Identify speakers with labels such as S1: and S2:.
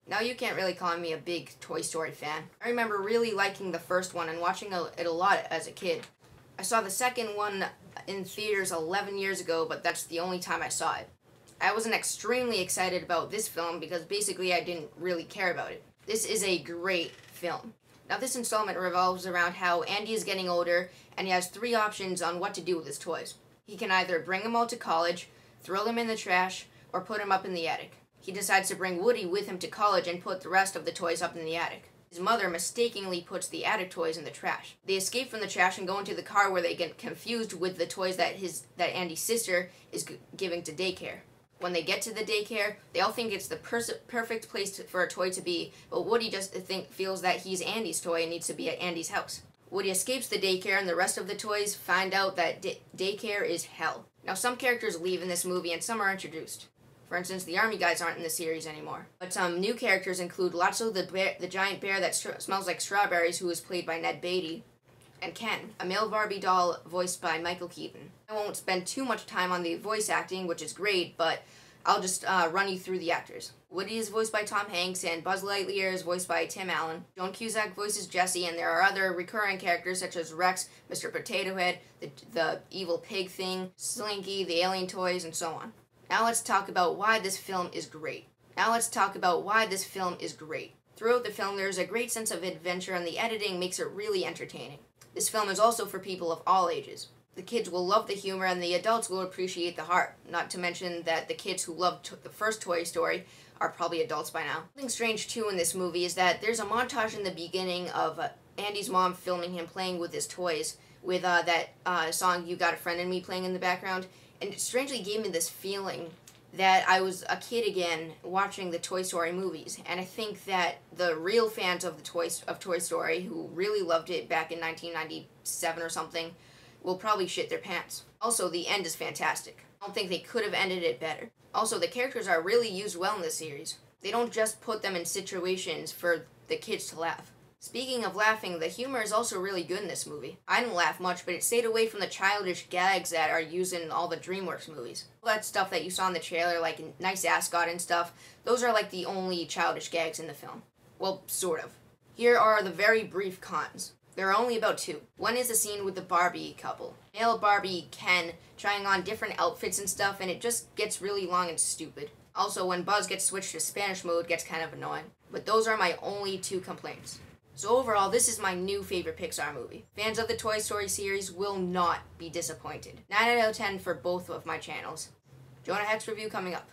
S1: Now you can't really call me a big Toy Story fan. I remember really liking the first one and watching it a lot as a kid. I saw the second one in theaters 11 years ago, but that's the only time I saw it. I wasn't extremely excited about this film because basically I didn't really care about it. This is a great film. Now this installment revolves around how Andy is getting older and he has 3 options on what to do with his toys. He can either bring them all to college, throw them in the trash, or put them up in the attic. He decides to bring Woody with him to college and put the rest of the toys up in the attic. His mother mistakenly puts the attic toys in the trash. They escape from the trash and go into the car where they get confused with the toys that Andy's sister is giving to daycare. When they get to the daycare, they all think it's the perfect place for a toy to be, but Woody just feels that he's Andy's toy and needs to be at Andy's house. Woody escapes the daycare and the rest of the toys find out that daycare is hell. Now some characters leave in this movie and some are introduced. For instance, the army guys aren't in the series anymore. But some new characters include Lotso the giant bear that smells like strawberries, who is played by Ned Beatty, and Ken, a male Barbie doll voiced by Michael Keaton. I won't spend too much time on the voice acting, which is great, but I'll just run you through the actors. Woody is voiced by Tom Hanks, and Buzz Lightyear is voiced by Tim Allen. Joan Cusack voices Jessie, and there are other recurring characters such as Rex, Mr. Potato Head, the evil pig thing, Slinky, the alien toys, and so on. Now let's talk about why this film is great. Throughout the film, there's a great sense of adventure, and the editing makes it really entertaining. This film is also for people of all ages. The kids will love the humor, and the adults will appreciate the heart. Not to mention that the kids who loved the first Toy Story are probably adults by now. Something strange, too, in this movie is that there's a montage in the beginning of Andy's mom filming him playing with his toys, with that song You Got a Friend in Me playing in the background. And it strangely gave me this feeling that I was a kid again watching the Toy Story movies. And I think that the real fans of Toy Story, who really loved it back in 1997 or something, will probably shit their pants. Also, the end is fantastic. I don't think they could have ended it better. Also, the characters are really used well in this series. They don't just put them in situations for the kids to laugh. Speaking of laughing, the humor is also really good in this movie. I didn't laugh much, but it stayed away from the childish gags that are used in all the DreamWorks movies. All that stuff that you saw in the trailer, like Nice Ascot and stuff, those are like the only childish gags in the film. Well, sort of. Here are the very brief cons. There are only about 2. One is the scene with the Barbie couple. Male Barbie Ken trying on different outfits and stuff, and it just gets really long and stupid. Also, when Buzz gets switched to Spanish mode, it gets kind of annoying. But those are my only 2 complaints. So overall, this is my new favorite Pixar movie. Fans of the Toy Story series will not be disappointed. 9 out of 10 for both of my channels. Jonah Hex review coming up.